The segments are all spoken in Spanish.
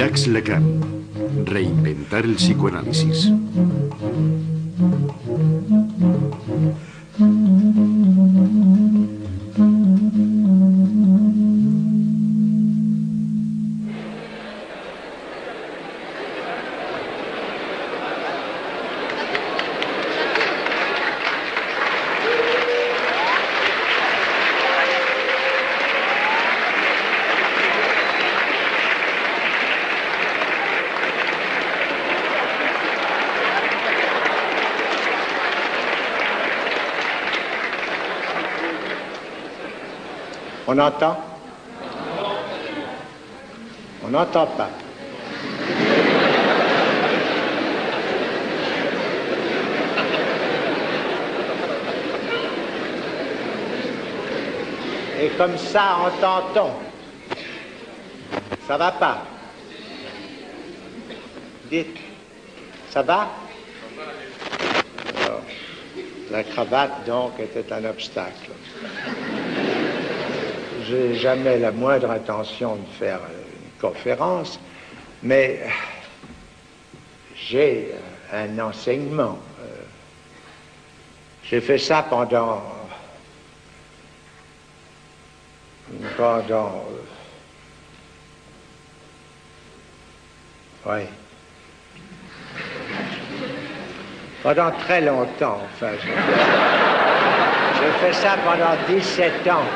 Jacques Lacan. Reinventar el psicoanálisis. On entend? On n'entend pas. Et comme ça, entend-on? Ça va pas? Dites, ça va? Alors, la cravate, donc, était un obstacle. J'ai jamais la moindre intention de faire une conférence, mais j'ai un enseignement. J'ai fait ça pendant très longtemps, enfin. J'ai fait ça pendant 17 ans.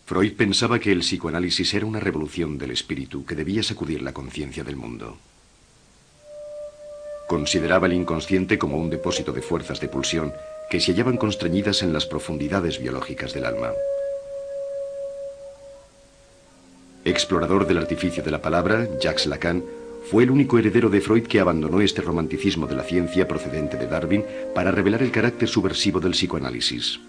Freud pensaba que el psicoanálisis era una revolución del espíritu que debía sacudir la conciencia del mundo. Consideraba el inconsciente como un depósito de fuerzas de pulsión que se hallaban constreñidas en las profundidades biológicas del alma. Explorador del artificio de la palabra, Jacques Lacan fue el único heredero de Freud que abandonó este romanticismo de la ciencia procedente de Darwin para revelar el carácter subversivo del psicoanálisis.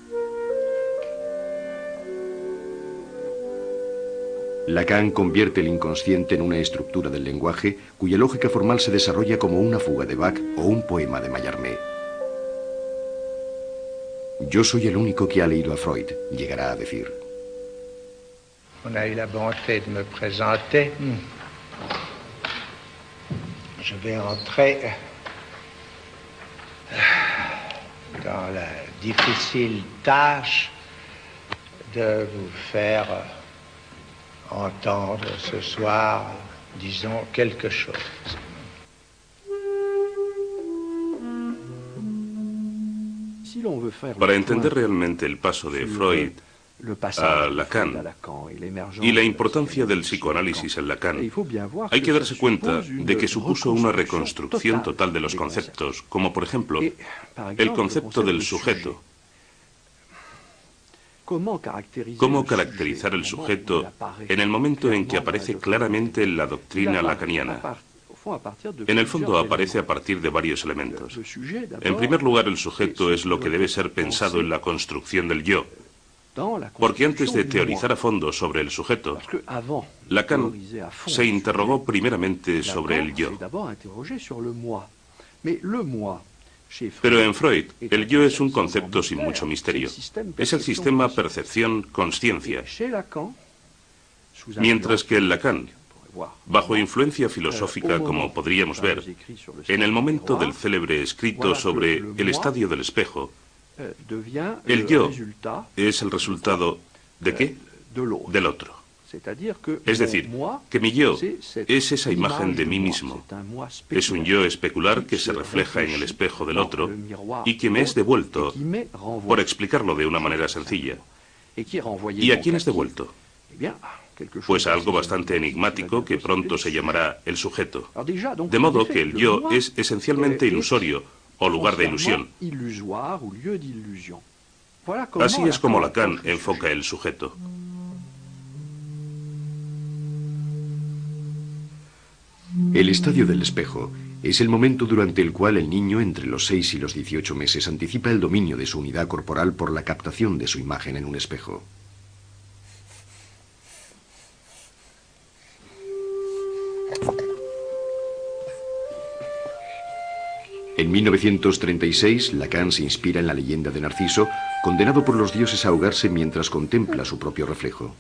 Lacan convierte el inconsciente en una estructura del lenguaje cuya lógica formal se desarrolla como una fuga de Bach o un poema de Mallarmé. Yo soy el único que ha leído a Freud, llegará a decir. On a eu la bonté de me présenter. Je vais entrer dans la difficile tâche de vous faire entendre ce soir, disons, quelque chose. Para entender realmente el paso de Freud a Lacan y la importancia del psicoanálisis en Lacan, hay que darse cuenta de que supuso una reconstrucción total de los conceptos, como por ejemplo el concepto del sujeto. ¿Cómo caracterizar el sujeto en el momento en que aparece claramente en la doctrina lacaniana? En el fondo aparece a partir de varios elementos. En primer lugar, el sujeto es lo que debe ser pensado en la construcción del yo. Porque antes de teorizar a fondo sobre el sujeto, Lacan se interrogó primeramente sobre el yo. Pero en Freud, el yo es un concepto sin mucho misterio. Es el sistema percepción-consciencia. Mientras que en Lacan, bajo influencia filosófica, como podríamos ver, en el momento del célebre escrito sobre el estadio del espejo, el yo es el resultado ¿de qué? Del otro. Es decir, que mi yo es esa imagen de mí mismo. Es un yo especular que se refleja en el espejo del otro y que me es devuelto, por explicarlo de una manera sencilla. ¿Y a quién es devuelto? Pues a algo bastante enigmático que pronto se llamará el sujeto. De modo que el yo es esencialmente ilusorio o lugar de ilusión. Así es como Lacan enfoca el sujeto. El estadio del espejo Es el momento durante el cual el niño, entre los 6 y los 18 meses, anticipa el dominio de su unidad corporal por la captación de su imagen en un espejo. En 1936, Lacan se inspira en la leyenda de Narciso, condenado por los dioses a ahogarse mientras contempla su propio reflejo.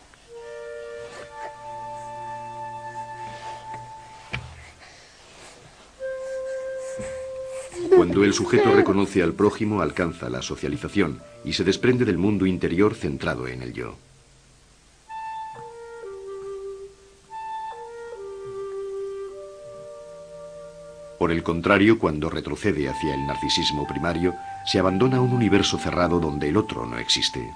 Cuando el sujeto reconoce al prójimo, alcanza la socialización y se desprende del mundo interior centrado en el yo. Por el contrario, cuando retrocede hacia el narcisismo primario, se abandona un universo cerrado donde el otro no existe.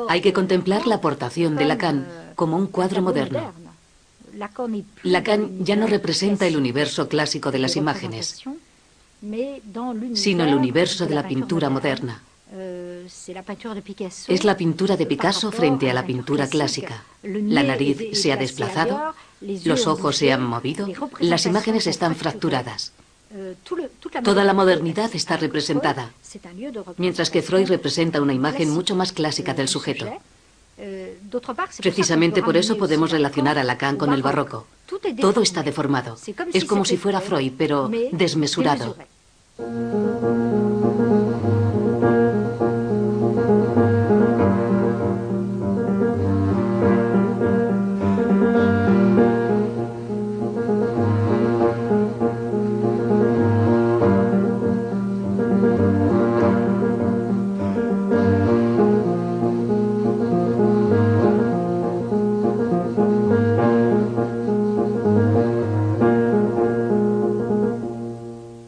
Hay que contemplar la aportación de Lacan como un cuadro moderno. Lacan ya no representa el universo clásico de las imágenes, sino el universo de la pintura moderna. Es la pintura de Picasso frente a la pintura clásica. La nariz se ha desplazado, los ojos se han movido, las imágenes están fracturadas. Toda la modernidad está representada, mientras que Freud representa una imagen mucho más clásica del sujeto. Precisamente por eso podemos relacionar a Lacan con el barroco. Todo está deformado. Es como si fuera Freud, pero desmesurado.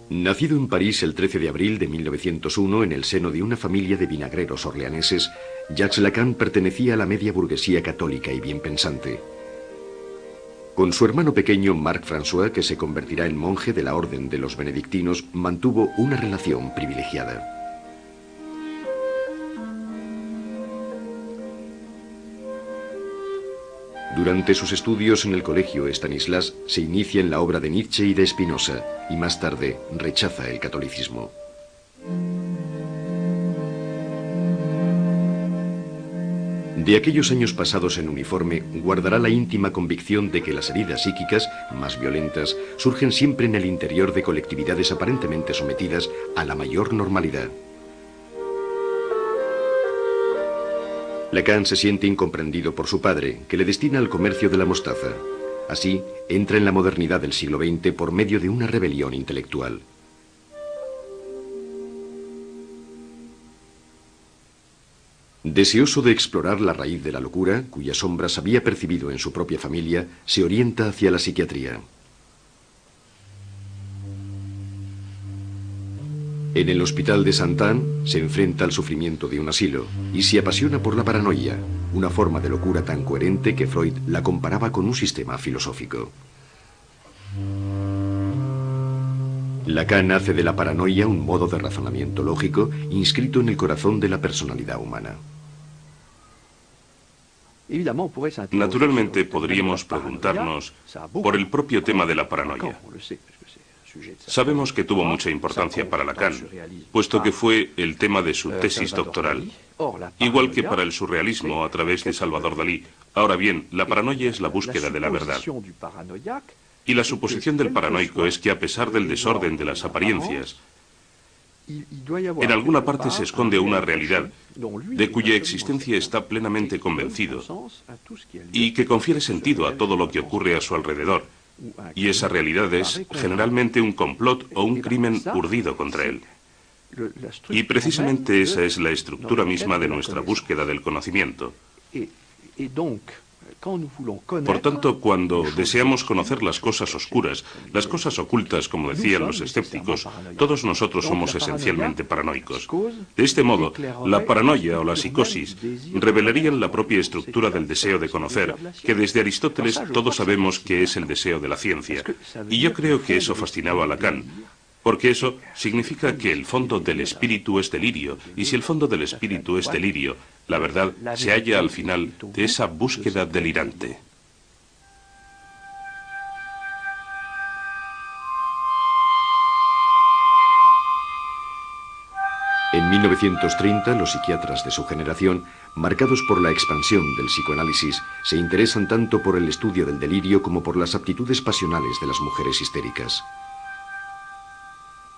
Nacido en París el 13 de abril de 1901 en el seno de una familia de vinagreros orleaneses, Jacques Lacan pertenecía a la media burguesía católica y bien pensante. Con su hermano pequeño Marc François, que se convertirá en monje de la orden de los benedictinos, mantuvo una relación privilegiada. Durante sus estudios en el colegio Stanislas se inicia en la obra de Nietzsche y de Spinoza, y más tarde rechaza el catolicismo. De aquellos años pasados en uniforme, guardará la íntima convicción de que las heridas psíquicas, más violentas, surgen siempre en el interior de colectividades aparentemente sometidas a la mayor normalidad. Lacan se siente incomprendido por su padre, que le destina al comercio de la mostaza. Así, entra en la modernidad del siglo XX por medio de una rebelión intelectual. Deseoso de explorar la raíz de la locura, cuyas sombras había percibido en su propia familia, se orienta hacia la psiquiatría. En el hospital de Saint-Anne se enfrenta al sufrimiento de un asilo y se apasiona por la paranoia, una forma de locura tan coherente que Freud la comparaba con un sistema filosófico. Lacan hace de la paranoia un modo de razonamiento lógico inscrito en el corazón de la personalidad humana. Naturalmente podríamos preguntarnos por el propio tema de la paranoia. Sabemos que tuvo mucha importancia para Lacan, puesto que fue el tema de su tesis doctoral, igual que para el surrealismo a través de Salvador Dalí. Ahora bien, la paranoia es la búsqueda de la verdad. Y la suposición del paranoico es que a pesar del desorden de las apariencias, en alguna parte se esconde una realidad de cuya existencia está plenamente convencido y que confiere sentido a todo lo que ocurre a su alrededor. Y esa realidad es generalmente un complot o un crimen urdido contra él. Y precisamente esa es la estructura misma de nuestra búsqueda del conocimiento. Por tanto, cuando deseamos conocer las cosas oscuras, las cosas ocultas, como decían los escépticos, todos nosotros somos esencialmente paranoicos. De este modo, la paranoia o la psicosis revelarían la propia estructura del deseo de conocer, que desde Aristóteles todos sabemos que es el deseo de la ciencia. Y yo creo que eso fascinaba a Lacan, porque eso significa que el fondo del espíritu es delirio, y si el fondo del espíritu es delirio, La verdad se halla al final de esa búsqueda delirante. En 1930, los psiquiatras de su generación, marcados por la expansión del psicoanálisis, se interesan tanto por el estudio del delirio como por las aptitudes pasionales de las mujeres histéricas.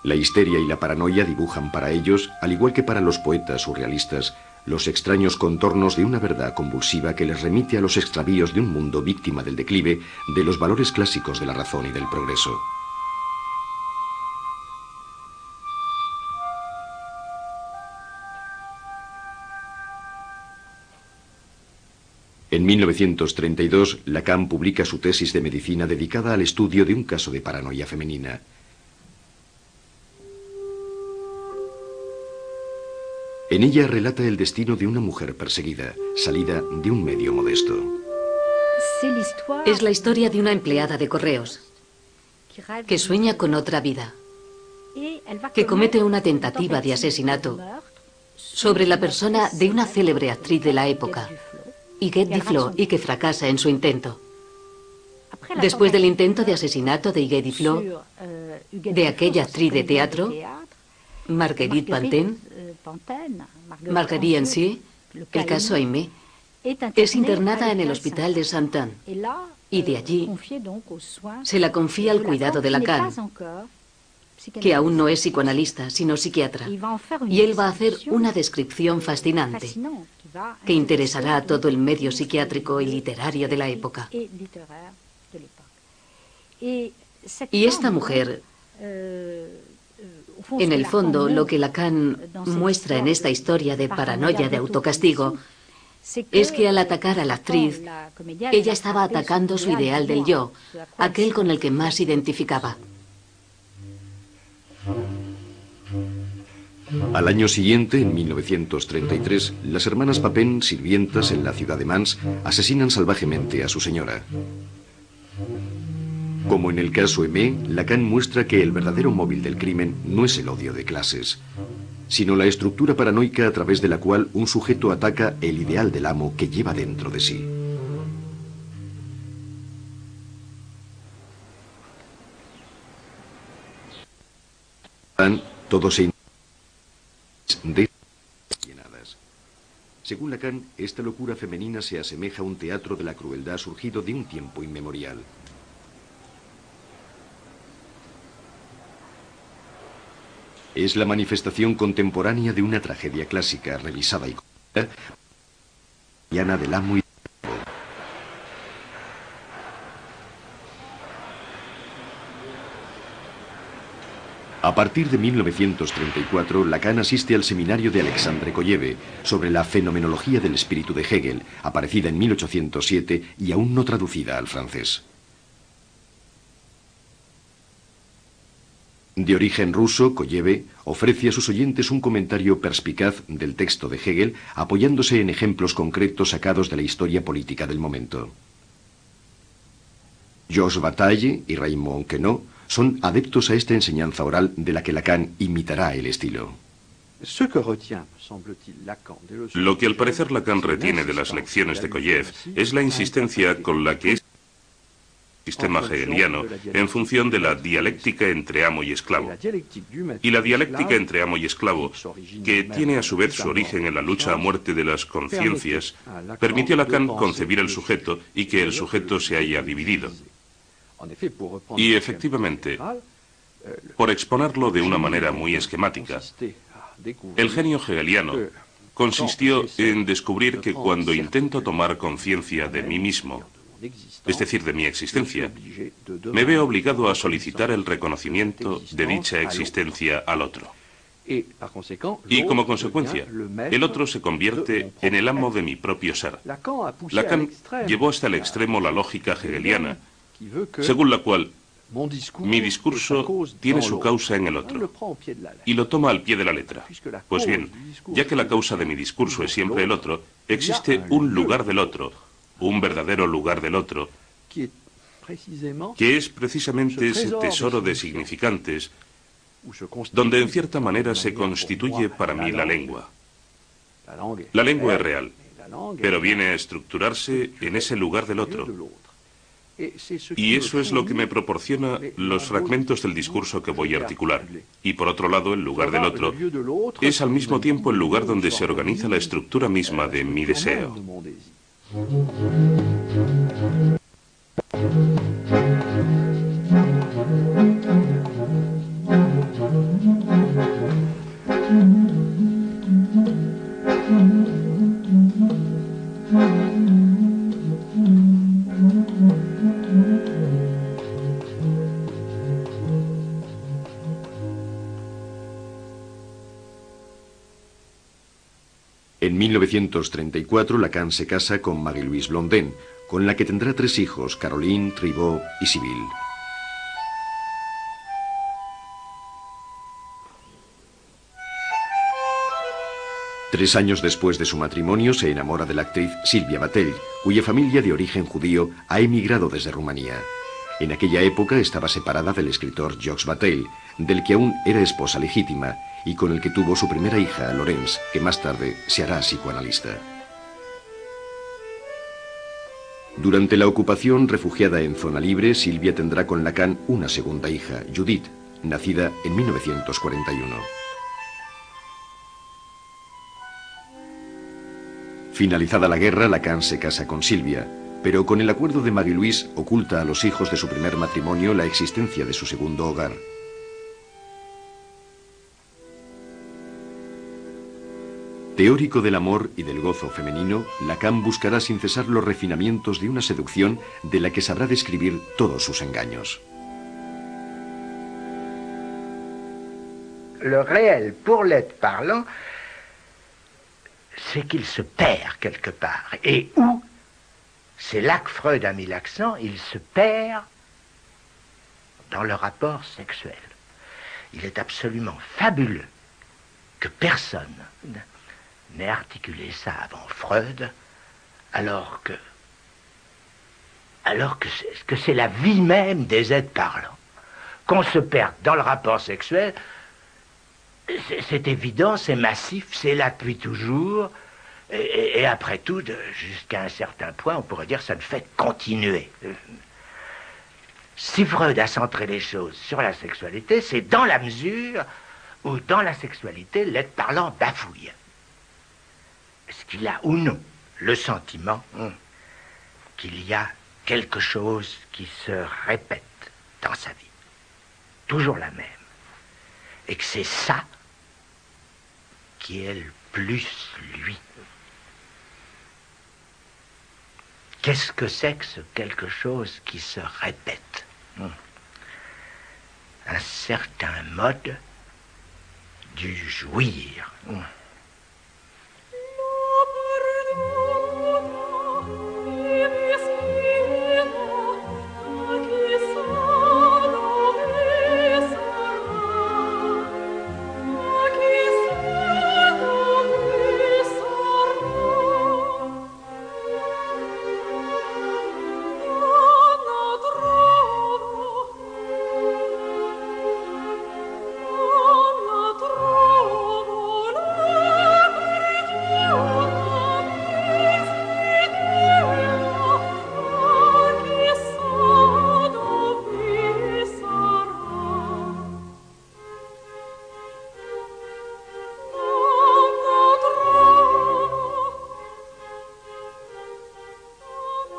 La histeria y la paranoia dibujan para ellos, al igual que para los poetas surrealistas, los extraños contornos de una verdad convulsiva que les remite a los extravíos de un mundo víctima del declive de los valores clásicos de la razón y del progreso. En 1932, Lacan publica su tesis de medicina dedicada al estudio de un caso de paranoia femenina. En ella relata el destino de una mujer perseguida, salida de un medio modesto. Es la historia de una empleada de correos que sueña con otra vida, que comete una tentativa de asesinato sobre la persona de una célebre actriz de la época, Huguette Duflos, y que fracasa en su intento. Después del intento de asesinato de Huguette Duflos, de aquella actriz de teatro, Marguerite Pantin, Marguerite Ancier, el caso Aimé, es internada en el hospital de Saint-Anne y de allí se la confía al cuidado de Lacan, que aún no es psicoanalista, sino psiquiatra, y él va a hacer una descripción fascinante que interesará a todo el medio psiquiátrico y literario de la época. Y esta mujer, en el fondo, lo que Lacan muestra en esta historia de paranoia de autocastigo es que al atacar a la actriz, ella estaba atacando su ideal del yo, aquel con el que más se identificaba. Al año siguiente, en 1933, las hermanas Papin, sirvientas en la ciudad de Mans, asesinan salvajemente a su señora. Como en el caso Aimé, Lacan muestra que el verdadero móvil del crimen no es el odio de clases, sino la estructura paranoica a través de la cual un sujeto ataca el ideal del amo que lleva dentro de sí. Todo se llenadas. Según Lacan, esta locura femenina se asemeja a un teatro de la crueldad surgido de un tiempo inmemorial. Es la manifestación contemporánea de una tragedia clásica, revisada y contada, del amo y a partir de 1934, Lacan asiste al seminario de Alexandre Kolleve sobre la fenomenología del espíritu de Hegel, aparecida en 1807 y aún no traducida al francés. De origen ruso, Kolleve ofrece a sus oyentes un comentario perspicaz del texto de Hegel, apoyándose en ejemplos concretos sacados de la historia política del momento. Georges Bataille y Raymond Queneau son adeptos a esta enseñanza oral de la que Lacan imitará el estilo. Lo que al parecer Lacan retiene de las lecciones de Kolleve es la insistencia con la que es el sistema hegeliano en función de la dialéctica entre amo y esclavo. Y la dialéctica entre amo y esclavo, que tiene a su vez su origen en la lucha a muerte de las conciencias, permitió a Lacan concebir el sujeto y que el sujeto se haya dividido. Y efectivamente, por exponerlo de una manera muy esquemática, el genio hegeliano consistió en descubrir que cuando intento tomar conciencia de mí mismo, es decir, de mi existencia, me veo obligado a solicitar el reconocimiento de dicha existencia al otro. Y como consecuencia, el otro se convierte en el amo de mi propio ser. Lacan llevó hasta el extremo la lógica hegeliana, según la cual mi discurso tiene su causa en el otro, y lo toma al pie de la letra. Pues bien, ya que la causa de mi discurso es siempre el otro, existe un lugar del otro, un verdadero lugar del otro, que es precisamente ese tesoro de significantes donde en cierta manera se constituye para mí la lengua. La lengua es real, pero viene a estructurarse en ese lugar del otro. Y eso es lo que me proporciona los fragmentos del discurso que voy a articular. Y por otro lado, el lugar del otro es al mismo tiempo el lugar donde se organiza la estructura misma de mi deseo. En 1934, Lacan se casa con Marie-Louise Blondin, con la que tendrá 3 hijos, Caroline, Tribault y Sibylle. Tres años después de su matrimonio se enamora de la actriz Sylvia Bataille, cuya familia de origen judío ha emigrado desde Rumanía. En aquella época estaba separada del escritor Jacques Bataille, del que aún era esposa legítima, y con el que tuvo su primera hija, Laurence, que más tarde se hará psicoanalista. Durante la ocupación, refugiada en zona libre, Sylvia tendrá con Lacan una segunda hija, Judith, nacida en 1941. Finalizada la guerra, Lacan se casa con Sylvia, pero con el acuerdo de Marie-Louise oculta a los hijos de su primer matrimonio la existencia de su segundo hogar. Teórico del amor y del gozo femenino, Lacan buscará sin cesar los refinamientos de una seducción de la que sabrá describir todos sus engaños. Le réel pour l'être parlant, c'est qu'il se perd quelque part. Et où? C'est là que Freud a mis l'accent, il se perd dans le rapport sexuel. Il est absolument fabuleux que personne n'ait articulé ça avant Freud, alors que c'est la vie même des êtres parlants. Qu'on se perde dans le rapport sexuel, c'est évident, c'est massif, c'est là depuis toujours, et après tout, jusqu'à un certain point, on pourrait dire que ça ne fait que continuer. Si Freud a centré les choses sur la sexualité, c'est dans la mesure où dans la sexualité, l'être parlant bafouille. Est-ce qu'il a ou non le sentiment qu'il y a quelque chose qui se répète dans sa vie, toujours la même, et que c'est ça qui est le plus lui? Qu'est-ce que c'est que ce quelque chose qui se répète? Un certain mode du jouir.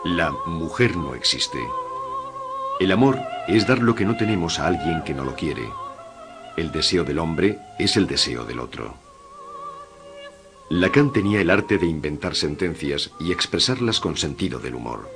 La mujer no existe. El amor es dar lo que no tenemos a alguien que no lo quiere. El deseo del hombre es el deseo del otro. Lacan tenía el arte de inventar sentencias y expresarlas con sentido del humor.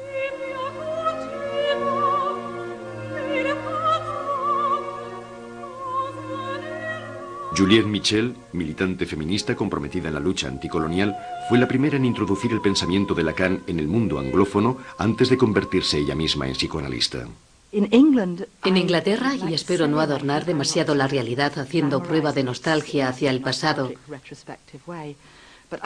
Juliette Michel, militante feminista comprometida en la lucha anticolonial, fue la primera en introducir el pensamiento de Lacan en el mundo anglófono antes de convertirse ella misma en psicoanalista. En Inglaterra, y espero no adornar demasiado la realidad haciendo prueba de nostalgia hacia el pasado,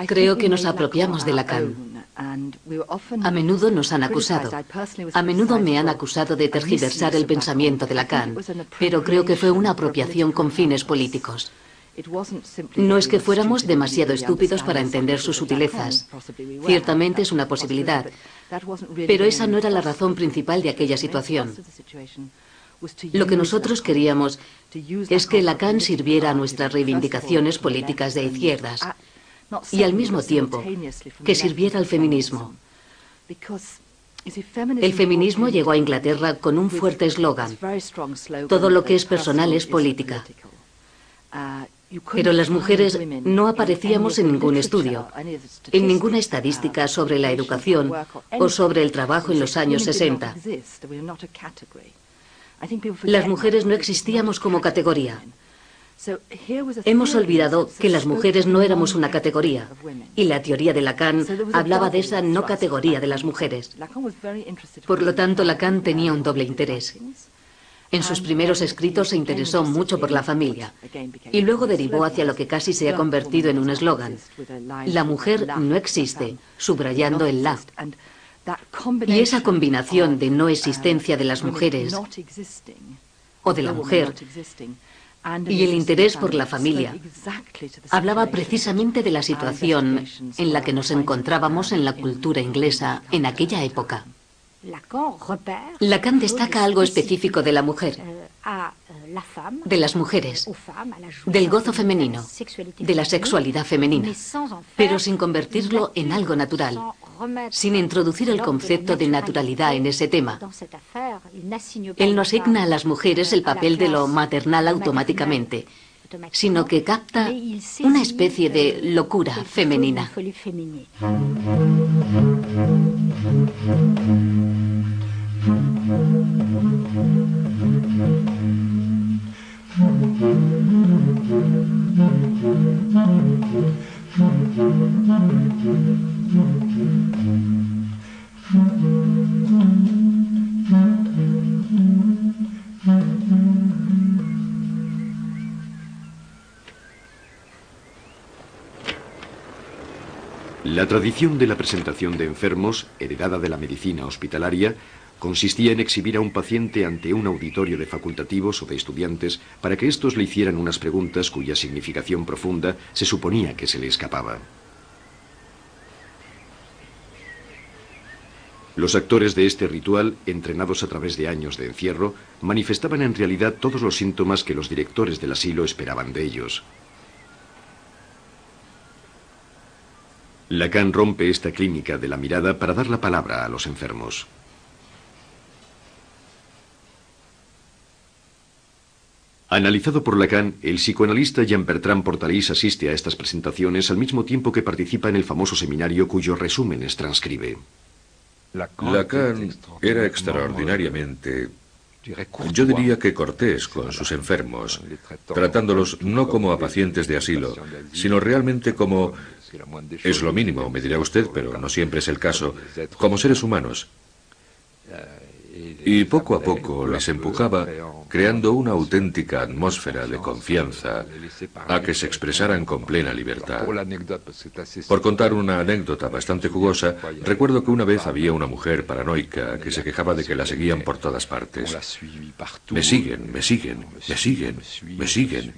creo que nos apropiamos de Lacan. A menudo nos han acusado. A menudo me han acusado de tergiversar el pensamiento de Lacan, pero creo que fue una apropiación con fines políticos. No es que fuéramos demasiado estúpidos para entender sus sutilezas. Ciertamente es una posibilidad, pero esa no era la razón principal de aquella situación. Lo que nosotros queríamos es que Lacan sirviera a nuestras reivindicaciones políticas de izquierdas y al mismo tiempo que sirviera al feminismo. El feminismo llegó a Inglaterra con un fuerte eslogan: todo lo que es personal es política. Pero las mujeres no aparecíamos en ningún estudio, en ninguna estadística sobre la educación o sobre el trabajo en los años 60. Las mujeres no existíamos como categoría. Hemos olvidado que las mujeres no éramos una categoría, y la teoría de Lacan hablaba de esa no categoría de las mujeres. Por lo tanto, Lacan tenía un doble interés. En sus primeros escritos se interesó mucho por la familia, y luego derivó hacia lo que casi se ha convertido en un eslogan: la mujer no existe, subrayando el la. Y esa combinación de no existencia de las mujeres o de la mujer y el interés por la familia hablaba precisamente de la situación en la que nos encontrábamos en la cultura inglesa en aquella época. Lacan destaca algo específico de la mujer, de las mujeres, del gozo femenino, de la sexualidad femenina, pero sin convertirlo en algo natural, sin introducir el concepto de naturalidad en ese tema. Él no asigna a las mujeres el papel de lo maternal automáticamente, sino que capta una especie de locura femenina. La tradición de la presentación de enfermos, heredada de la medicina hospitalaria, consistía en exhibir a un paciente ante un auditorio de facultativos o de estudiantes para que éstos le hicieran unas preguntas cuya significación profunda se suponía que se le escapaba. Los actores de este ritual, entrenados a través de años de encierro, manifestaban en realidad todos los síntomas que los directores del asilo esperaban de ellos. Lacan rompe esta clínica de la mirada para dar la palabra a los enfermos. Analizado por Lacan, el psicoanalista Jean-Bertrand Portalis asiste a estas presentaciones al mismo tiempo que participa en el famoso seminario cuyos resúmenes transcribe. Lacan era extraordinariamente, yo diría que cortés con sus enfermos, tratándolos no como a pacientes de asilo, sino realmente como, es lo mínimo, me dirá usted, pero no siempre es el caso, como seres humanos. Y poco a poco les empujaba, creando una auténtica atmósfera de confianza, a que se expresaran con plena libertad. Por contar una anécdota bastante jugosa, recuerdo que una vez había una mujer paranoica que se quejaba de que la seguían por todas partes. Me siguen, me siguen, me siguen, me siguen.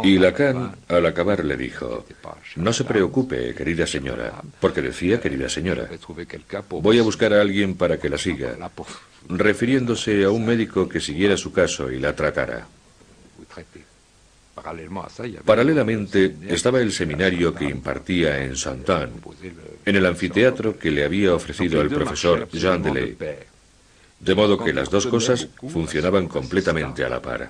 Y Lacan, al acabar, le dijo: no se preocupe, querida señora, porque decía querida señora. Voy a buscar a alguien para que la siga, refiriéndose a un médico que siguiera su caso y la tratara. Paralelamente estaba el seminario que impartía en Saint-Anne, en el anfiteatro que le había ofrecido el profesor Jean Delay. De modo que las dos cosas funcionaban completamente a la par.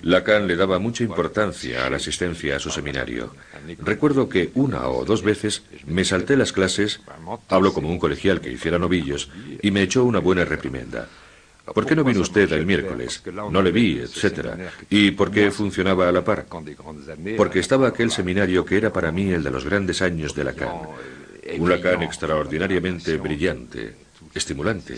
Lacan le daba mucha importancia a la asistencia a su seminario. Recuerdo que una o dos veces me salté las clases, hablo como un colegial que hiciera novillos, y me echó una buena reprimenda. ¿Por qué no vino usted el miércoles? No le vi, etcétera. ¿Y por qué funcionaba a la par? Porque estaba aquel seminario que era para mí el de los grandes años de Lacan. Un Lacan extraordinariamente brillante, estimulante.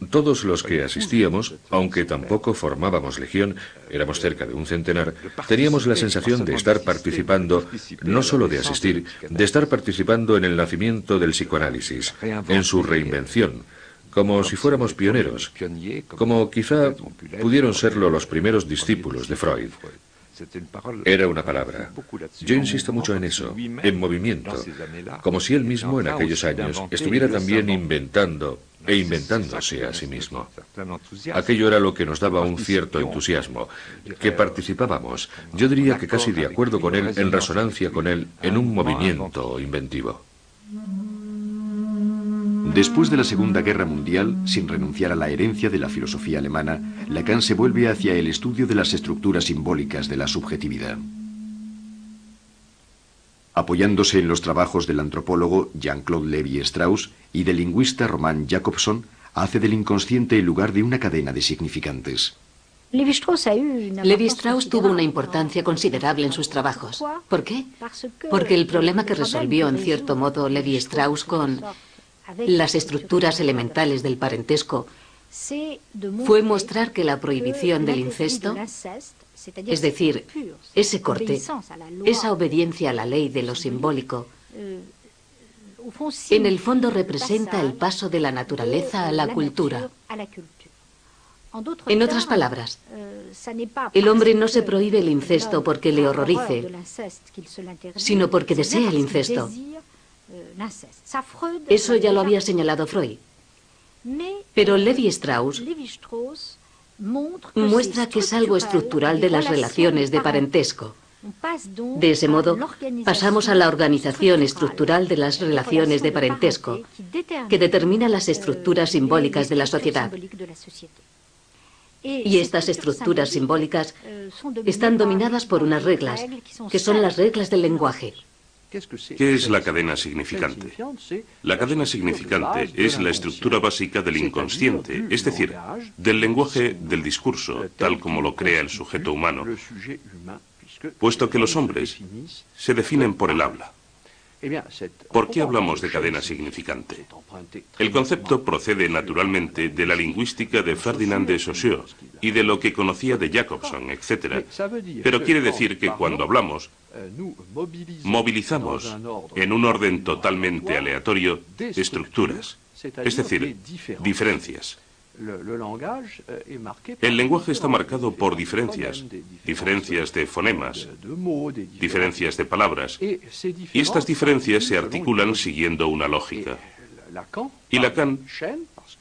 Todos los que asistíamos, aunque tampoco formábamos legión, éramos cerca de un centenar, teníamos la sensación de estar participando, no solo de asistir, de estar participando en el nacimiento del psicoanálisis, en su reinvención, como si fuéramos pioneros, como quizá pudieron serlo los primeros discípulos de Freud. Era una palabra. Yo insisto mucho en eso, en movimiento, como si él mismo en aquellos años estuviera también inventando e inventándose a sí mismo. Aquello era lo que nos daba un cierto entusiasmo, que participábamos, yo diría que casi de acuerdo con él, en resonancia con él, en un movimiento inventivo. Después de la Segunda Guerra Mundial, sin renunciar a la herencia de la filosofía alemana, Lacan se vuelve hacia el estudio de las estructuras simbólicas de la subjetividad. Apoyándose en los trabajos del antropólogo Jean-Claude Lévi-Strauss y del lingüista Roman Jakobson, hace del inconsciente el lugar de una cadena de significantes. Lévi-Strauss tuvo una importancia considerable en sus trabajos. ¿Por qué? Porque el problema que resolvió en cierto modo Lévi-Strauss con las estructuras elementales del parentesco fue mostrar que la prohibición del incesto, es decir, ese corte, esa obediencia a la ley de lo simbólico, en el fondo representa el paso de la naturaleza a la cultura. En otras palabras, el hombre no se prohíbe el incesto porque le horrorice, sino porque desea el incesto. Eso ya lo había señalado Freud. Pero Lévi-Strauss muestra que es algo estructural de las relaciones de parentesco. De ese modo, pasamos a la organización estructural de las relaciones de parentesco, que determina las estructuras simbólicas de la sociedad. Y estas estructuras simbólicas están dominadas por unas reglas, que son las reglas del lenguaje. ¿Qué es la cadena significante? La cadena significante es la estructura básica del inconsciente, es decir, del lenguaje del discurso, tal como lo crea el sujeto humano, puesto que los hombres se definen por el habla. ¿Por qué hablamos de cadena significante? El concepto procede naturalmente de la lingüística de Ferdinand de Saussure y de lo que conocía de Jacobson, etc. Pero quiere decir que cuando hablamos, movilizamos en un orden totalmente aleatorio estructuras, es decir, diferencias. El lenguaje está marcado por diferencias, diferencias de fonemas, diferencias de palabras, y estas diferencias se articulan siguiendo una lógica. Y Lacan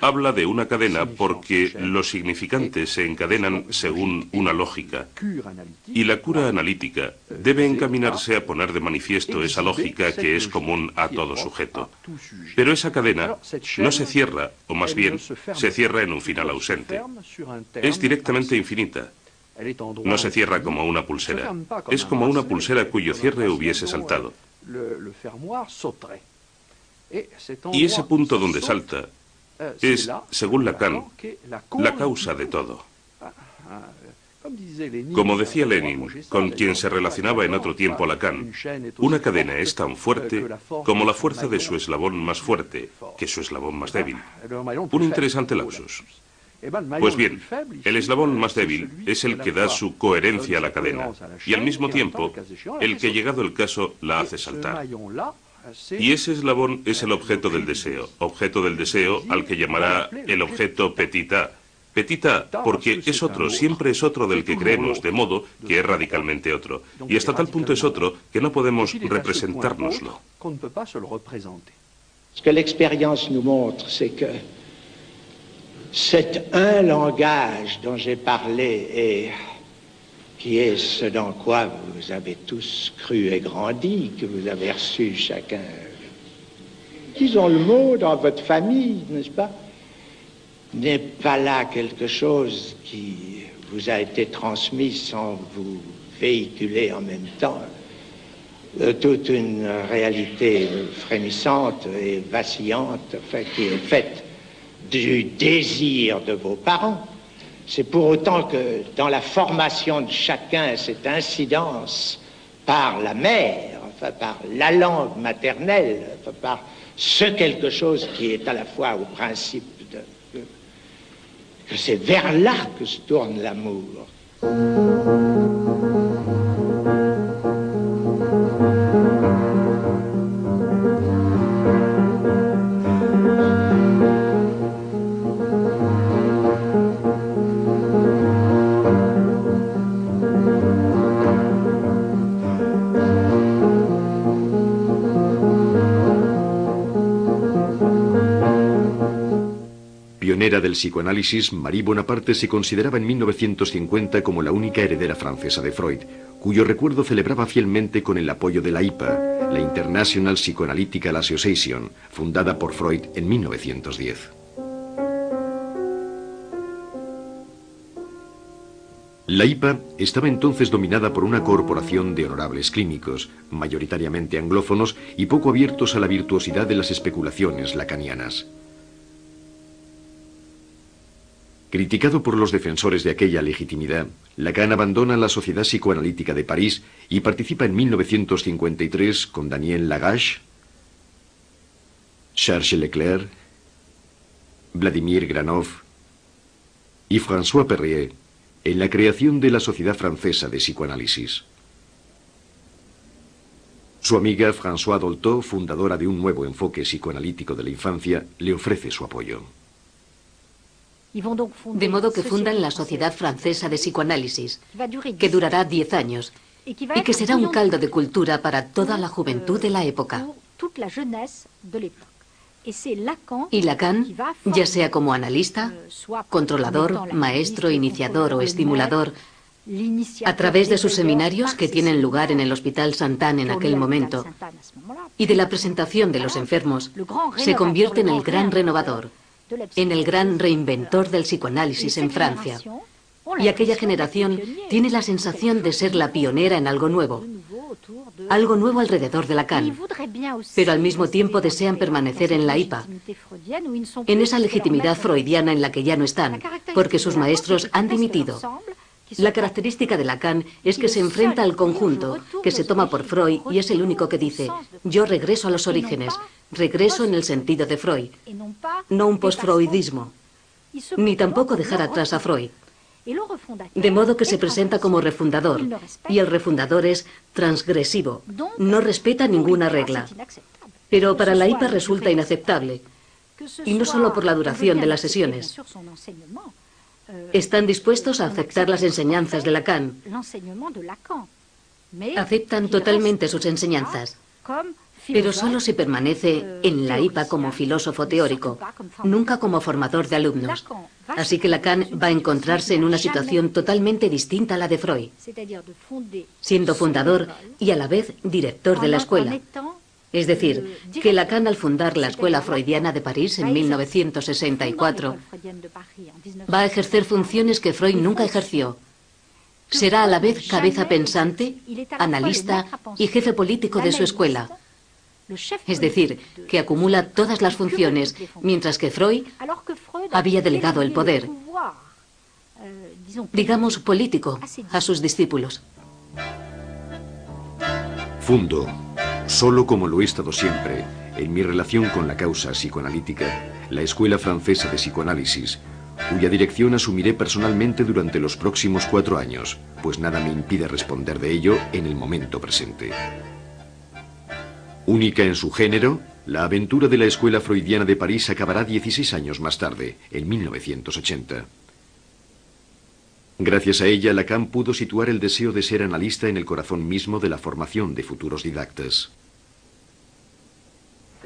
habla de una cadena porque los significantes se encadenan según una lógica, y la cura analítica debe encaminarse a poner de manifiesto esa lógica que es común a todo sujeto. Pero esa cadena no se cierra, o más bien, se cierra en un final ausente. Es directamente infinita. No se cierra como una pulsera. Es como una pulsera cuyo cierre hubiese saltado. Y ese punto donde salta es, según Lacan, la causa de todo. Como decía Lenin, con quien se relacionaba en otro tiempo Lacan, una cadena es tan fuerte como la fuerza de su eslabón más fuerte, que su eslabón más débil. Un interesante lapsus. Pues bien, el eslabón más débil es el que da su coherencia a la cadena, y al mismo tiempo, el que llegado el caso la hace saltar. Y ese eslabón es el objeto del deseo al que llamará el objeto petit a. Petit a porque es otro, siempre es otro del que creemos, de modo que es radicalmente otro. Y hasta tal punto es otro que no podemos representárnoslo. Ce que l'expérience nous montre, c'est que cet un langage dont j'ai parlé et qui est ce dans quoi vous avez tous cru et grandi, que vous avez reçu chacun, disons le mot dans votre famille, n'est-ce pas, n'est pas là quelque chose qui vous a été transmis sans vous véhiculer en même temps toute une réalité frémissante et vacillante, enfin, qui est faite du désir de vos parents. C'est pour autant que dans la formation de chacun, cette incidence par la mère, enfin par la langue maternelle, enfin par ce quelque chose qui est à la fois au principe que c'est vers là que se tourne l'amour. pionera del psicoanálisis, Marie Bonaparte se consideraba en 1950 como la única heredera francesa de Freud, cuyo recuerdo celebraba fielmente con el apoyo de la IPA, la International Psychoanalytical Association, fundada por Freud en 1910. La IPA estaba entonces dominada por una corporación de honorables clínicos, mayoritariamente anglófonos y poco abiertos a la virtuosidad de las especulaciones lacanianas. Criticado por los defensores de aquella legitimidad, Lacan abandona la Sociedad Psicoanalítica de París y participa en 1953 con Daniel Lagache, Charles Leclerc, Vladimir Granov y François Perrier en la creación de la Sociedad Francesa de Psicoanálisis. Su amiga Françoise Dolto, fundadora de un nuevo enfoque psicoanalítico de la infancia, le ofrece su apoyo. De modo que fundan la Sociedad Francesa de Psicoanálisis, que durará 10 años y que será un caldo de cultura para toda la juventud de la época. Y Lacan, ya sea como analista, controlador, maestro, iniciador o estimulador, a través de sus seminarios que tienen lugar en el Hospital Sainte-Anne en aquel momento y de la presentación de los enfermos, se convierte en el gran renovador, en el gran reinventor del psicoanálisis en Francia. Y aquella generación tiene la sensación de ser la pionera en algo nuevo alrededor de Lacan, pero al mismo tiempo desean permanecer en la IPA, en esa legitimidad freudiana en la que ya no están, porque sus maestros han dimitido. La característica de Lacan es que se enfrenta al conjunto, que se toma por Freud y es el único que dice, yo regreso a los orígenes, regreso en el sentido de Freud, no un postfreudismo, ni tampoco dejar atrás a Freud. De modo que se presenta como refundador, y el refundador es transgresivo, no respeta ninguna regla. Pero para la IPA resulta inaceptable, y no solo por la duración de las sesiones. Están dispuestos a aceptar las enseñanzas de Lacan. Aceptan totalmente sus enseñanzas, pero solo si permanece en la IPA como filósofo teórico, nunca como formador de alumnos. Así que Lacan va a encontrarse en una situación totalmente distinta a la de Freud, siendo fundador y a la vez director de la escuela. Es decir, que Lacan, al fundar la Escuela Freudiana de París en 1964, va a ejercer funciones que Freud nunca ejerció. Será a la vez cabeza pensante, analista y jefe político de su escuela. Es decir, que acumula todas las funciones, mientras que Freud había delegado el poder, digamos político, a sus discípulos. Fundo, solo como lo he estado siempre, en mi relación con la causa psicoanalítica, la Escuela Francesa de Psicoanálisis, cuya dirección asumiré personalmente durante los próximos 4 años, pues nada me impide responder de ello en el momento presente. Única en su género, la aventura de la Escuela Freudiana de París acabará 16 años más tarde, en 1980. Gracias a ella, Lacan pudo situar el deseo de ser analista en el corazón mismo de la formación de futuros didactas.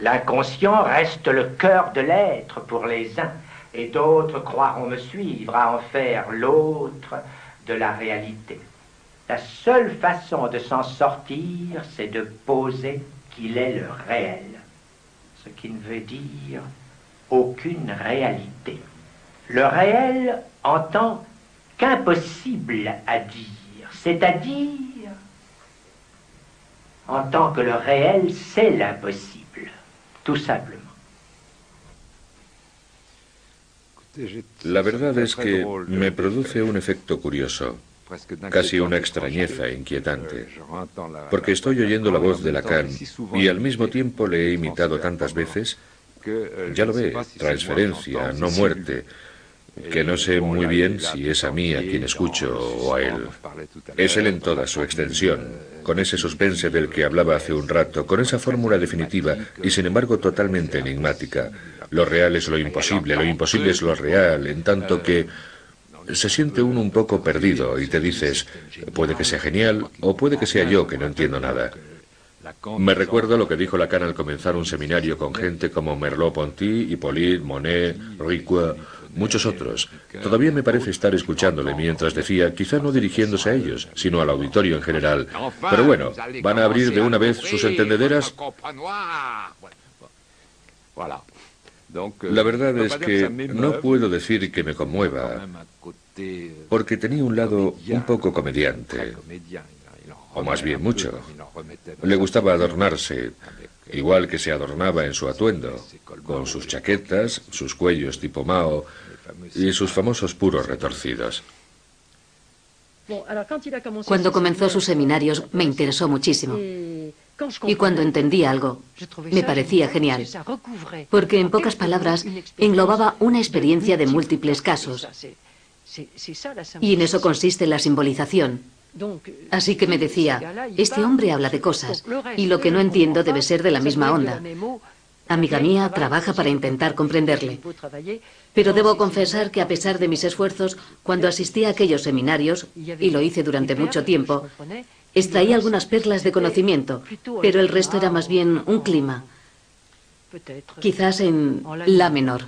L'inconscient reste le cœur de l'être pour les uns, et d'autres croiront me suivre à en faire l'autre de la réalité. La seule façon de s'en sortir, c'est de poser qu'il est le réel, ce qui ne veut dire aucune réalité. Le réel en tant qu'impossible à dire, c'est-à-dire en tant que le réel c'est l'impossible, tout simplement. La verdad es que me produce un efecto curioso, casi una extrañeza inquietante, porque estoy oyendo la voz de Lacan y al mismo tiempo le he imitado tantas veces, ya lo ve, transferencia, no muerte, que no sé muy bien si es a mí a quien escucho o a él. Es él en toda su extensión, con ese suspense del que hablaba hace un rato, con esa fórmula definitiva y sin embargo totalmente enigmática. Lo real es lo imposible es lo real, en tanto que se siente uno un poco perdido y te dices, puede que sea genial o puede que sea yo que no entiendo nada. Me recuerdo lo que dijo Lacan al comenzar un seminario con gente como Merleau-Ponty, Hippolyte, Monet, Ricoeur, muchos otros. Todavía me parece estar escuchándole mientras decía, quizá no dirigiéndose a ellos, sino al auditorio en general. Pero bueno, ¿van a abrir de una vez sus entendederas? La verdad es que no puedo decir que me conmueva, porque tenía un lado un poco comediante, o más bien mucho. Le gustaba adornarse, igual que se adornaba en su atuendo, con sus chaquetas, sus cuellos tipo Mao y sus famosos puros retorcidos. Cuando comenzó sus seminarios me interesó muchísimo. Y cuando entendí algo, me parecía genial, porque en pocas palabras englobaba una experiencia de múltiples casos. Y en eso consiste la simbolización. Así que me decía, este hombre habla de cosas, y lo que no entiendo debe ser de la misma onda. Amiga mía, trabaja para intentar comprenderle. Pero debo confesar que a pesar de mis esfuerzos, cuando asistí a aquellos seminarios, y lo hice durante mucho tiempo, extraí algunas perlas de conocimiento, pero el resto era más bien un clima. Quizás en la menor.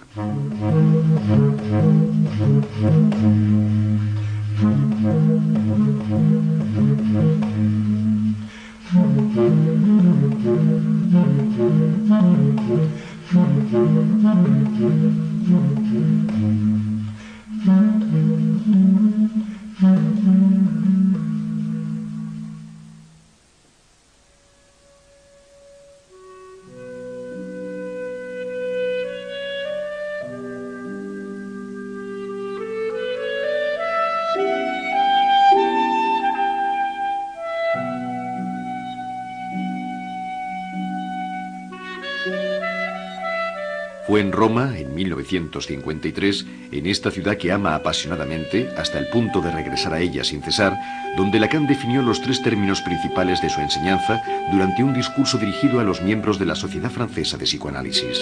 Fue en Roma, en 1953, en esta ciudad que ama apasionadamente, hasta el punto de regresar a ella sin cesar, donde Lacan definió los 3 términos principales de su enseñanza durante un discurso dirigido a los miembros de la Sociedad Francesa de Psicoanálisis.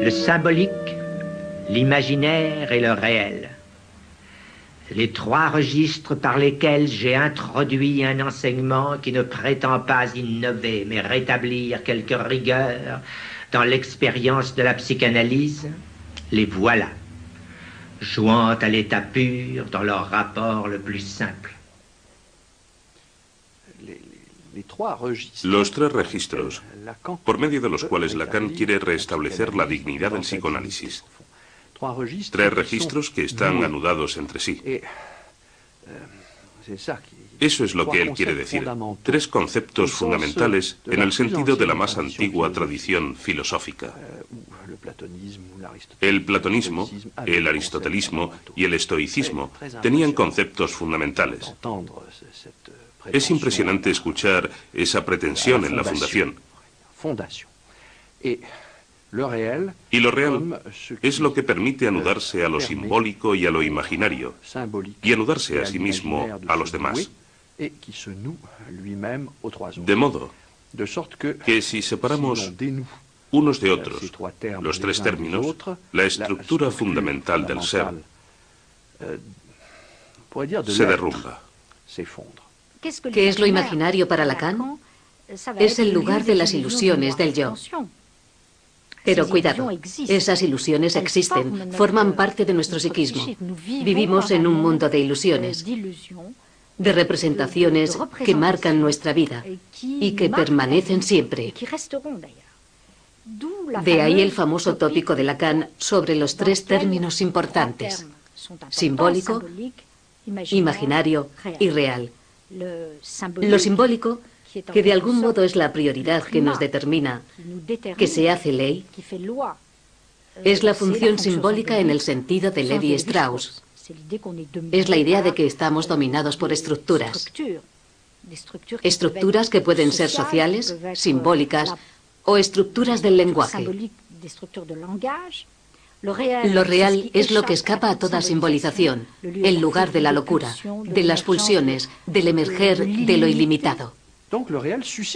Le symbolique, l'imaginaire et le réel. Les 3 registres par lesquels j'ai introduit un enseignement qui ne prétend pas innover, mais rétablir quelque rigueur dans l'expérience de la psychanalyse, les voilà, jouant à l'état pur dans leur rapport le plus simple. Los 3 registros, por medio de los cuales Lacan quiere restablecer la dignidad del psicoanálisis. 3 registros que están anudados entre sí. Eso es lo que él quiere decir. 3 conceptos fundamentales en el sentido de la más antigua tradición filosófica. El platonismo, el aristotelismo y el estoicismo tenían conceptos fundamentales. Es impresionante escuchar esa pretensión en la fundación. Y lo real es lo que permite anudarse a lo simbólico y a lo imaginario, y anudarse a sí mismo a los demás. De modo que si separamos unos de otros los 3 términos, la estructura fundamental del ser se derrumba. ¿Qué es lo imaginario para Lacan? Es el lugar de las ilusiones del yo. Pero cuidado, esas ilusiones existen, forman parte de nuestro psiquismo. Vivimos en un mundo de ilusiones, de representaciones que marcan nuestra vida y que permanecen siempre. De ahí el famoso tópico de Lacan sobre los 3 términos importantes: simbólico, imaginario y real. Lo simbólico, que de algún modo es la prioridad que nos determina, que se hace ley, es la función simbólica en el sentido de Levi Strauss. Es la idea de que estamos dominados por estructuras. Estructuras que pueden ser sociales, simbólicas o estructuras del lenguaje. Lo real es lo que escapa a toda simbolización, el lugar de la locura, de las pulsiones, del emerger de lo ilimitado.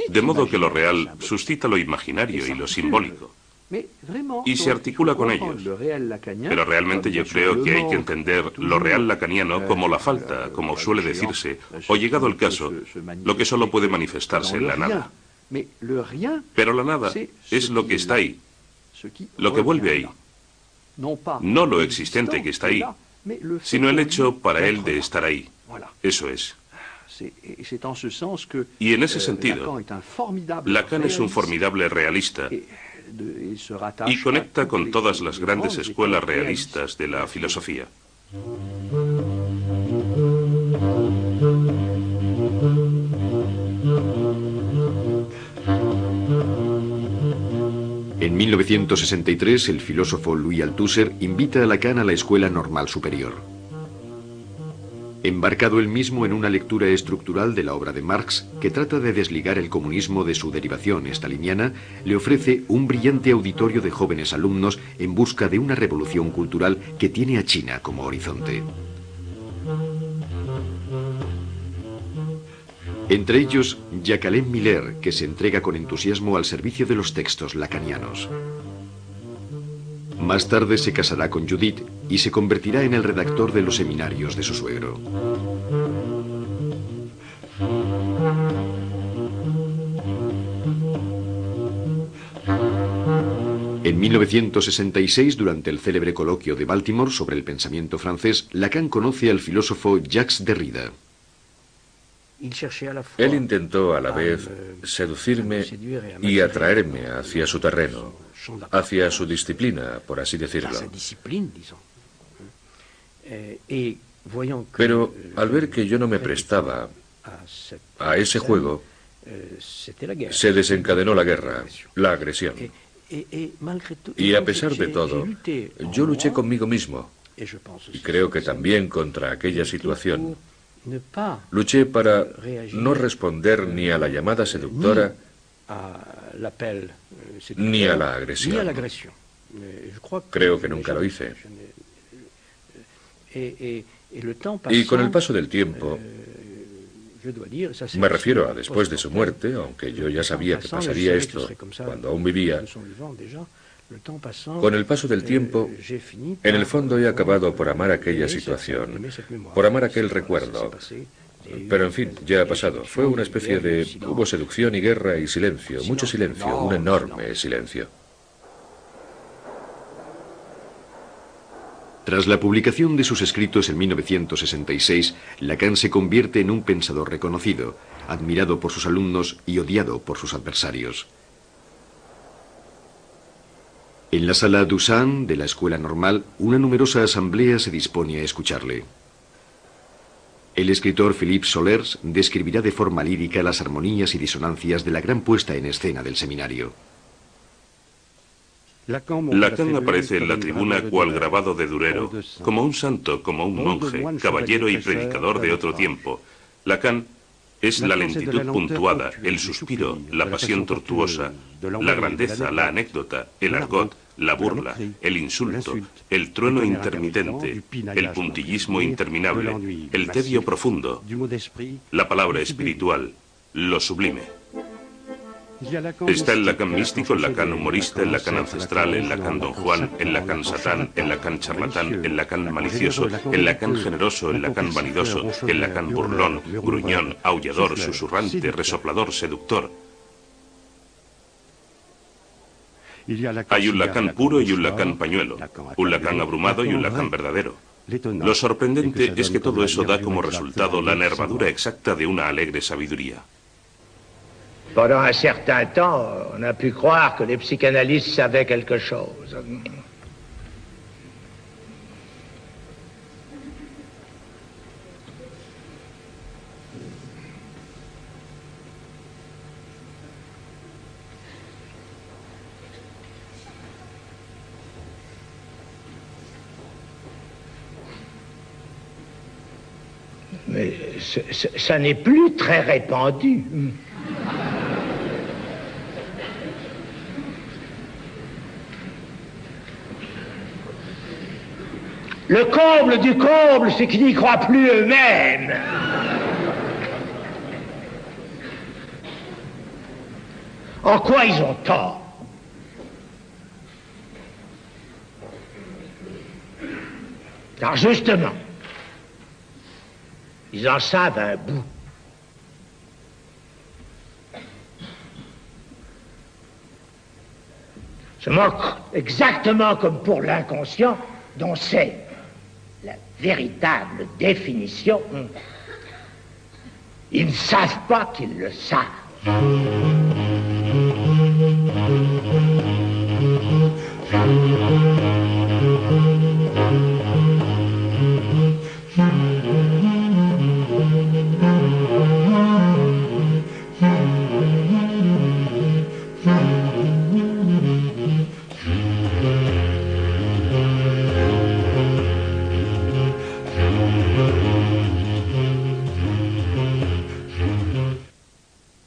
De modo que lo real suscita lo imaginario y lo simbólico, y se articula con ellos. Pero realmente yo creo que hay que entender lo real lacaniano como la falta, como suele decirse, o llegado el caso, lo que solo puede manifestarse en la nada. Pero la nada es lo que está ahí, Lo que vuelve ahí, no lo existente que está ahí, sino el hecho para él de estar ahí. Eso es. Y en ese sentido, Lacan es un formidable realista y conecta con todas las grandes escuelas realistas de la filosofía. En 1963, el filósofo Louis Althusser invita a Lacan a la Escuela Normal Superior. Embarcado él mismo en una lectura estructural de la obra de Marx, que trata de desligar el comunismo de su derivación staliniana, le ofrece un brillante auditorio de jóvenes alumnos en busca de una revolución cultural que tiene a China como horizonte. Entre ellos, Jacques Miller, que se entrega con entusiasmo al servicio de los textos lacanianos. Más tarde se casará con Judith y se convertirá en el redactor de los seminarios de su suegro. En 1966, durante el célebre coloquio de Baltimore sobre el pensamiento francés, Lacan conoce al filósofo Jacques Derrida. Él intentó a la vez seducirme y atraerme hacia su terreno, hacia su disciplina, por así decirlo. Pero al ver que yo no me prestaba a ese juego, se desencadenó la guerra, la agresión. Y a pesar de todo, yo luché conmigo mismo, y creo que también contra aquella situación. Luché para no responder ni a la llamada seductora ni a la agresión. Creo que nunca lo hice. Y con el paso del tiempo, me refiero a después de su muerte, aunque yo ya sabía que pasaría esto cuando aún vivía, con el paso del tiempo, en el fondo he acabado por amar aquella situación, por amar aquel recuerdo. Pero en fin, ya ha pasado. Fue una especie de... Hubo seducción y guerra y silencio, mucho silencio, un enorme silencio. Tras la publicación de sus escritos en 1966, Lacan se convierte en un pensador reconocido, admirado por sus alumnos y odiado por sus adversarios. En la sala Dusan de la Escuela Normal, una numerosa asamblea se dispone a escucharle. El escritor Philippe Solers describirá de forma lírica las armonías y disonancias de la gran puesta en escena del seminario. Lacan aparece en la tribuna cual grabado de Durero, como un santo, como un monje, caballero y predicador de otro tiempo. Lacan es la lentitud puntuada, el suspiro, la pasión tortuosa, la grandeza, la anécdota, el argot, la burla, el insulto, el trueno intermitente, el puntillismo interminable, el tedio profundo, la palabra espiritual, lo sublime. Está el Lacan místico, el Lacan humorista, el Lacan ancestral, el Lacan Don Juan, el Lacan satán, el Lacan charlatán, el Lacan malicioso, el Lacan generoso, el Lacan vanidoso, el Lacan burlón, gruñón, aullador, susurrante, resoplador, seductor. Hay un Lacan puro y un Lacan pañuelo, un Lacan abrumado y un Lacan verdadero. Lo sorprendente es que todo eso da como resultado la nervadura exacta de una alegre sabiduría. Pendant un certain temps, on a pu croire que les psychanalystes savaient quelque chose. Mais ça n'est plus très répandu. Le comble du comble, c'est qu'ils n'y croient plus eux-mêmes. En quoi ils ont tort? Car justement, ils en savent un bout. se moquent exactement comme pour l'inconscient, dont c'est la véritable définition. Ils ne savent pas qu'ils le savent.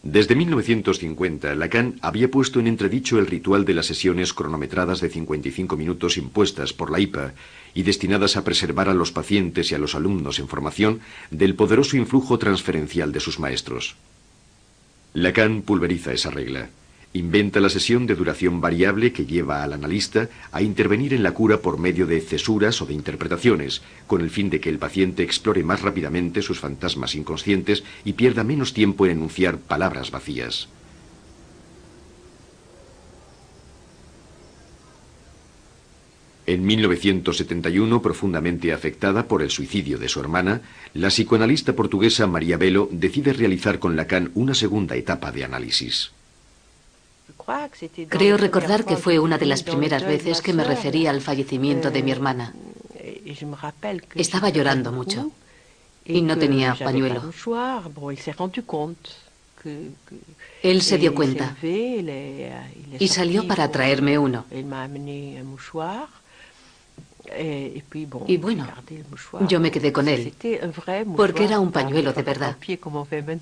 Desde 1950, Lacan había puesto en entredicho el ritual de las sesiones cronometradas de 55 minutos impuestas por la IPA y destinadas a preservar a los pacientes y a los alumnos en formación del poderoso influjo transferencial de sus maestros. Lacan pulveriza esa regla. Inventa la sesión de duración variable que lleva al analista a intervenir en la cura por medio de cesuras o de interpretaciones, con el fin de que el paciente explore más rápidamente sus fantasmas inconscientes y pierda menos tiempo en enunciar palabras vacías. En 1971, profundamente afectada por el suicidio de su hermana, la psicoanalista portuguesa María Belo decide realizar con Lacan una segunda etapa de análisis. Creo recordar que fue una de las primeras veces que me refería al fallecimiento de mi hermana. Estaba llorando mucho y no tenía pañuelo. Él se dio cuenta y salió para traerme uno. Y bueno, yo me quedé con él, porque era un pañuelo de verdad,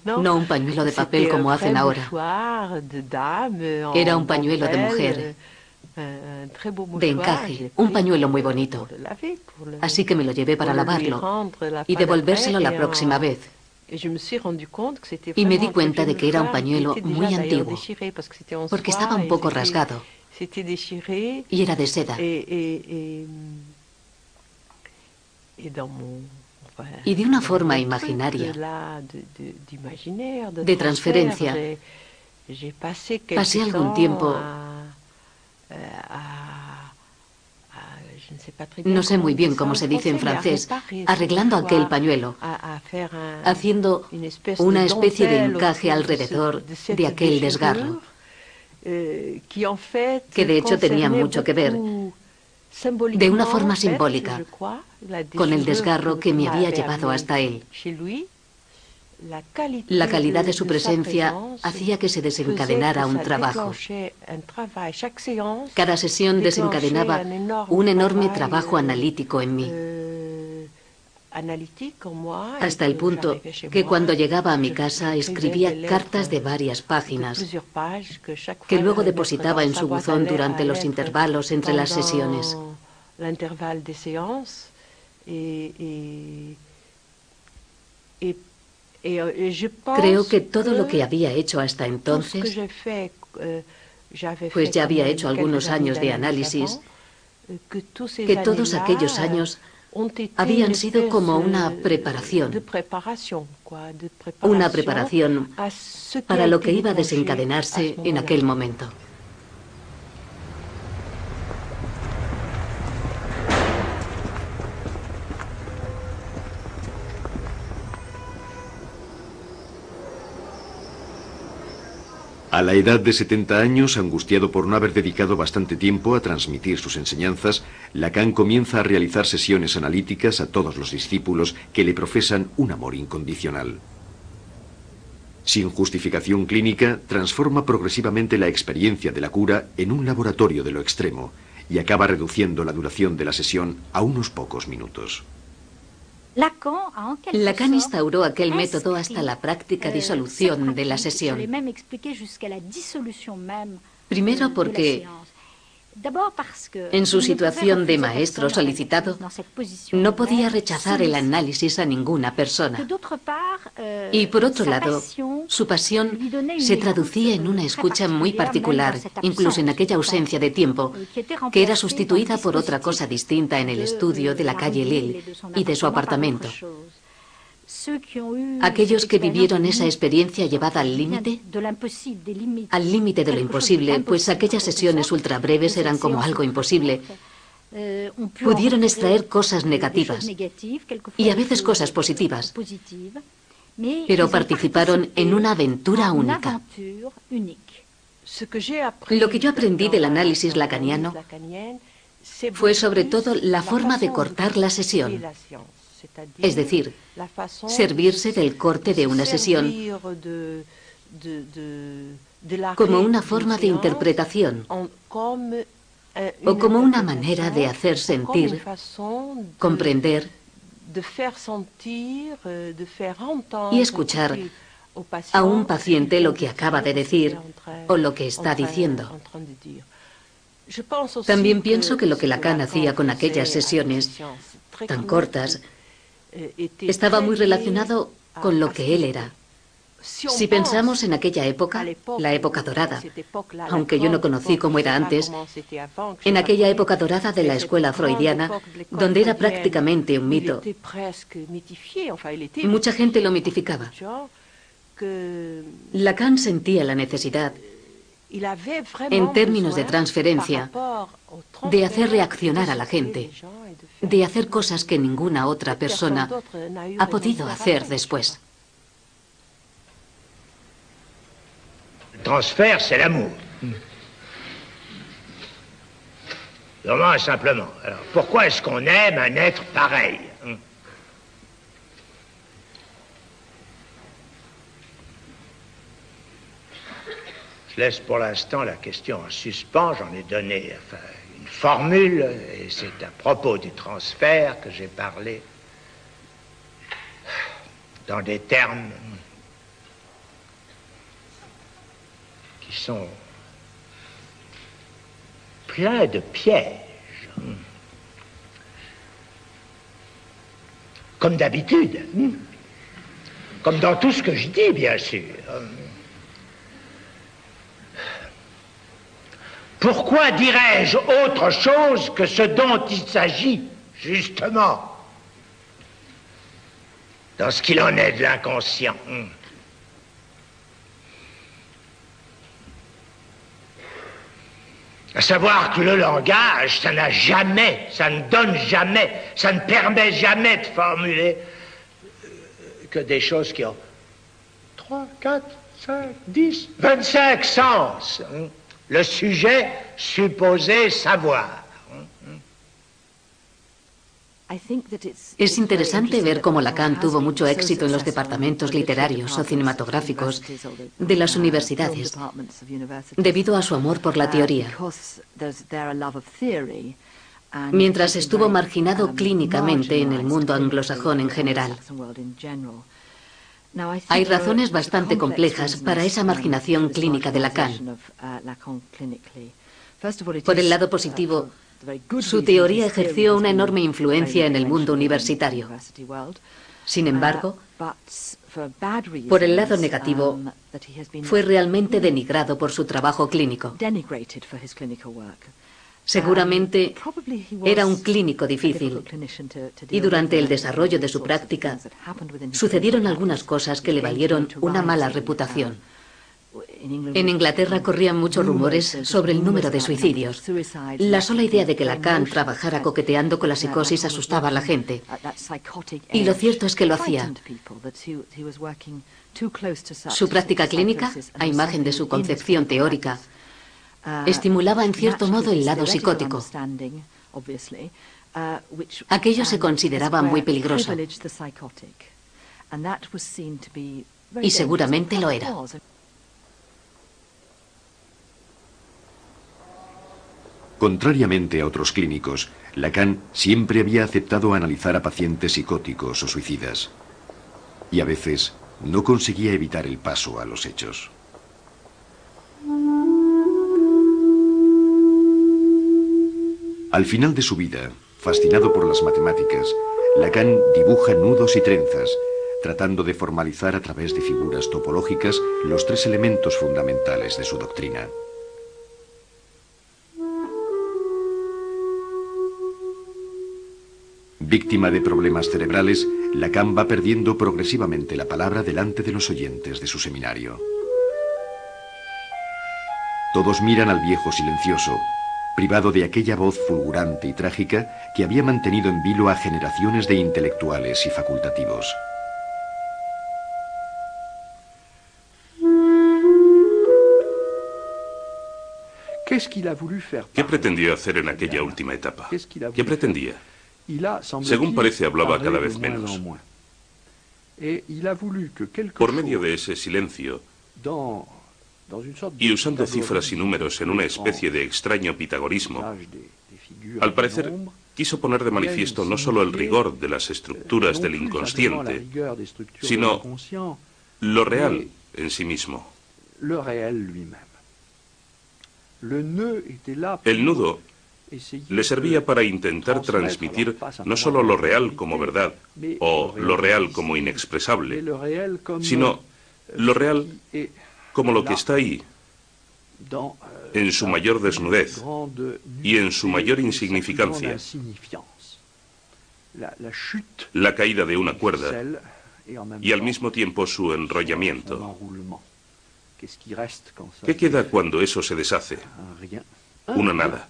no un pañuelo de papel como hacen ahora. Era un pañuelo de mujer, de encaje, un pañuelo muy bonito. Así que me lo llevé para lavarlo y devolvérselo la próxima vez. Y me di cuenta de que era un pañuelo muy antiguo, porque estaba un poco rasgado y era de seda. Y de una forma imaginaria, de transferencia, pasé algún tiempo, no sé muy bien cómo se dice en francés, arreglando aquel pañuelo, haciendo una especie de encaje alrededor de aquel desgarro, que de hecho tenía mucho que ver, de una forma simbólica, con el desgarro que me había llevado hasta él. La calidad de su presencia hacía que se desencadenara un trabajo. Cada sesión desencadenaba un enorme trabajo analítico en mí, hasta el punto que cuando llegaba a mi casa escribía cartas de varias páginas que luego depositaba en su buzón durante los intervalos entre las sesiones. Creo que todo lo que había hecho hasta entonces, pues ya había hecho algunos años de análisis, que todos aquellos años habían sido como una preparación para lo que iba a desencadenarse en aquel momento. A la edad de 70 años, angustiado por no haber dedicado bastante tiempo a transmitir sus enseñanzas, Lacan comienza a realizar sesiones analíticas a todos los discípulos que le profesan un amor incondicional. Sin justificación clínica, transforma progresivamente la experiencia de la cura en un laboratorio de lo extremo y acaba reduciendo la duración de la sesión a unos pocos minutos. Lacan instauró aquel método hasta la práctica disolución de la sesión. Primero porque, en su situación de maestro solicitado, no podía rechazar el análisis a ninguna persona. Y por otro lado, su pasión se traducía en una escucha muy particular, incluso en aquella ausencia de tiempo, que era sustituida por otra cosa distinta en el estudio de la calle Lille y de su apartamento. Aquellos que vivieron esa experiencia llevada al límite de lo imposible, pues aquellas sesiones ultra breves eran como algo imposible, pudieron extraer cosas negativas y a veces cosas positivas, pero participaron en una aventura única. Lo que yo aprendí del análisis lacaniano fue sobre todo la forma de cortar la sesión, es decir, servirse del corte de una sesión como una forma de interpretación o como una manera de hacer sentir, comprender y escuchar a un paciente lo que acaba de decir o lo que está diciendo. También pienso que lo que Lacan hacía con aquellas sesiones tan cortas estaba muy relacionado con lo que él era. Si pensamos en aquella época, la época dorada, aunque yo no conocí cómo era antes, en aquella época dorada de la escuela freudiana, donde era prácticamente un mito, mucha gente lo mitificaba. Lacan sentía la necesidad, en términos de transferencia, de hacer reaccionar a la gente, de hacer cosas que ninguna otra persona ha podido hacer después. Le transfert, c'est l'amour. Vraiment et simplement. Alors, pourquoi est-ce qu'on aime un être pareil? Je laisse pour l'instant la question en suspens. J'en ai donné une formule, et c'est à propos du transfert que j'ai parlé dans des termes qui sont pleins de pièges. Comme d'habitude. Comme dans tout ce que je dis, bien sûr. Pourquoi dirais-je autre chose que ce dont il s'agit, justement, dans ce qu'il en est de l'inconscient? À savoir que le langage, ça n'a jamais, ça ne donne jamais, ça ne permet jamais de formuler que des choses qui ont 3, 4, 5, 10, 25 sens. Le sujet supposé savoir. Es interesante ver cómo Lacan tuvo mucho éxito en los departamentos literarios o cinematográficos de las universidades, debido a su amor por la teoría, mientras estuvo marginado clínicamente en el mundo anglosajón en general. Hay razones bastante complejas para esa marginación clínica de Lacan. Por el lado positivo, su teoría ejerció una enorme influencia en el mundo universitario. Sin embargo, por el lado negativo, fue realmente denigrado por su trabajo clínico. Seguramente era un clínico difícil y durante el desarrollo de su práctica sucedieron algunas cosas que le valieron una mala reputación. En Inglaterra corrían muchos rumores sobre el número de suicidios. La sola idea de que Lacan trabajara coqueteando con la psicosis asustaba a la gente. Y lo cierto es que lo hacía. Su práctica clínica, a imagen de su concepción teórica, estimulaba en cierto modo el lado psicótico. Aquello se consideraba muy peligroso. Y seguramente lo era. Contrariamente a otros clínicos, Lacan siempre había aceptado analizar a pacientes psicóticos o suicidas. Y a veces no conseguía evitar el paso a los hechos. Al final de su vida, fascinado por las matemáticas, Lacan dibuja nudos y trenzas, tratando de formalizar a través de figuras topológicas los tres elementos fundamentales de su doctrina. Víctima de problemas cerebrales, Lacan va perdiendo progresivamente la palabra delante de los oyentes de su seminario. Todos miran al viejo silencioso, privado de aquella voz fulgurante y trágica que había mantenido en vilo a generaciones de intelectuales y facultativos. ¿Qué pretendió hacer en aquella última etapa? ¿Qué pretendía? Según parece, hablaba cada vez menos. Por medio de ese silencio, y usando cifras y números en una especie de extraño pitagorismo, al parecer quiso poner de manifiesto no solo el rigor de las estructuras del inconsciente, sino lo real en sí mismo. El nudo le servía para intentar transmitir no solo lo real como verdad o lo real como inexpresable, sino lo real como lo que está ahí, en su mayor desnudez y en su mayor insignificancia. La caída de una cuerda y al mismo tiempo su enrollamiento. ¿Qué queda cuando eso se deshace? Una nada.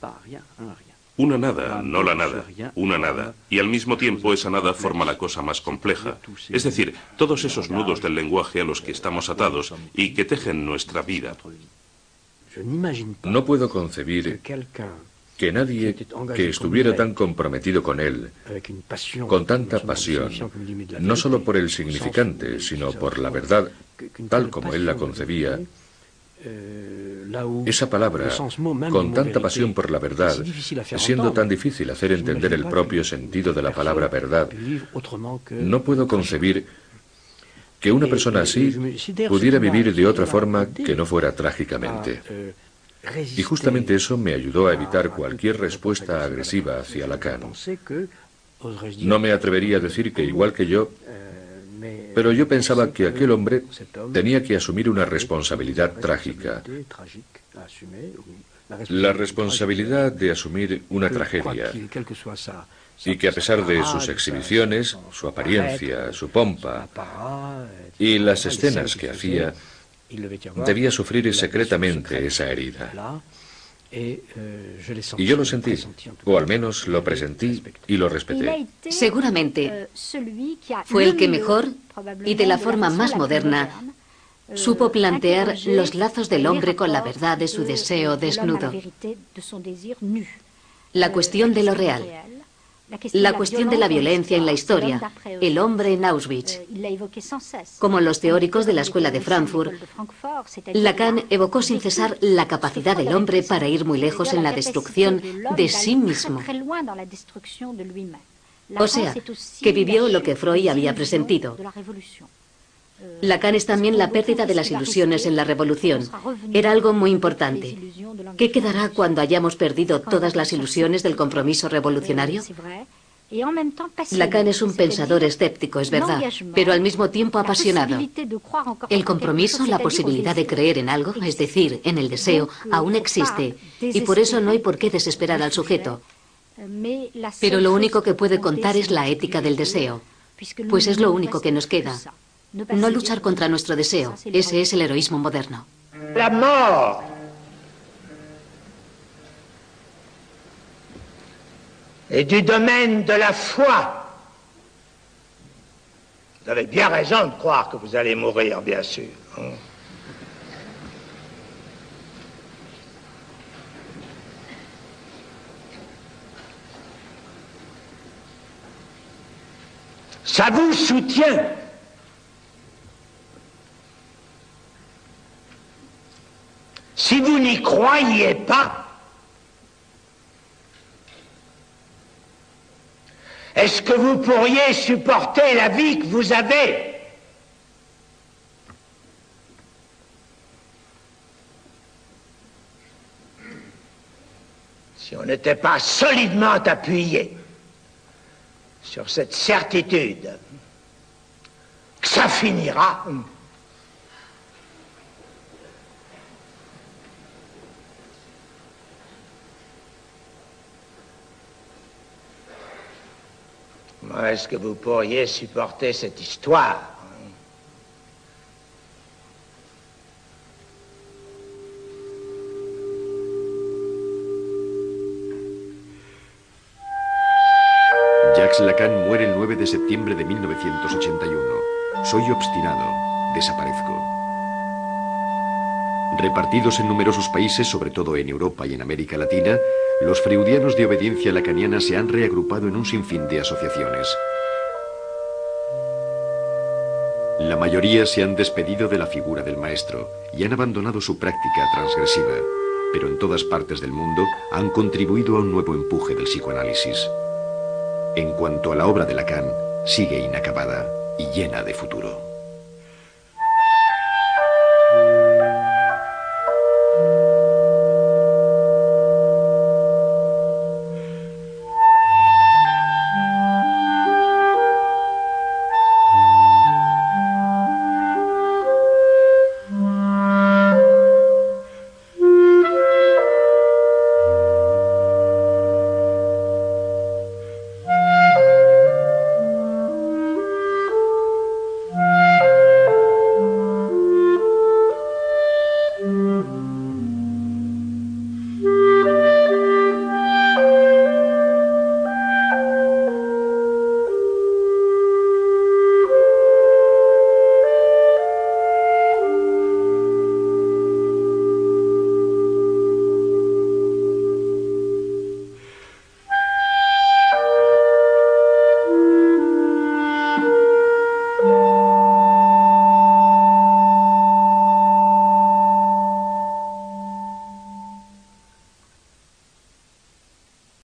Una nada, no la nada, una nada. Y al mismo tiempo esa nada forma la cosa más compleja. Es decir, todos esos nudos del lenguaje a los que estamos atados y que tejen nuestra vida. No puedo concebir que nadie que estuviera tan comprometido con él, con tanta pasión, no solo por el significante, sino por la verdad, tal como él la concebía, esa palabra, con tanta pasión por la verdad, siendo tan difícil hacer entender el propio sentido de la palabra verdad, no puedo concebir que una persona así pudiera vivir de otra forma que no fuera trágicamente. Y justamente eso me ayudó a evitar cualquier respuesta agresiva hacia Lacan. No me atrevería a decir que igual que yo, pero yo pensaba que aquel hombre tenía que asumir una responsabilidad trágica. La responsabilidad de asumir una tragedia. Y que a pesar de sus exhibiciones, su apariencia, su pompa y las escenas que hacía, debía sufrir secretamente esa herida. Y yo lo sentí, o al menos lo presentí y lo respeté. Seguramente fue el que mejor y de la forma más moderna supo plantear los lazos del hombre con la verdad de su deseo desnudo. La cuestión de lo real. La cuestión de la violencia en la historia, el hombre en Auschwitz. Como los teóricos de la Escuela de Frankfurt, Lacan evocó sin cesar la capacidad del hombre para ir muy lejos en la destrucción de sí mismo. O sea, que vivió lo que Freud había presentido. Lacan es también la pérdida de las ilusiones en la revolución. Era algo muy importante. ¿Qué quedará cuando hayamos perdido todas las ilusiones del compromiso revolucionario? Lacan es un pensador escéptico, es verdad, pero al mismo tiempo apasionado. El compromiso, la posibilidad de creer en algo, es decir, en el deseo, aún existe, y por eso no hay por qué desesperar al sujeto. Pero lo único que puede contar es la ética del deseo, pues es lo único que nos queda. No luchar contra nuestro deseo, ese es el heroísmo moderno. La mort est du domaine de la foi. Vous avez bien raison de croire que vous allez mourir, bien sûr. Ça vous soutient. Si vous n'y croyez pas, est-ce que vous pourriez supporter la vie que vous avez? Si on n'était pas solidement appuyé sur cette certitude que ça finira, Comment est-ce que vous pourriez supporter cette histoire? Jacques Lacan muere el 9 de septiembre de 1981. Soy obstinado. Desaparezco. Repartidos en numerosos países, sobre todo en Europa y en América Latina, los freudianos de obediencia lacaniana se han reagrupado en un sinfín de asociaciones. La mayoría se han despedido de la figura del maestro y han abandonado su práctica transgresiva, pero en todas partes del mundo han contribuido a un nuevo empuje del psicoanálisis. En cuanto a la obra de Lacan, sigue inacabada y llena de futuro.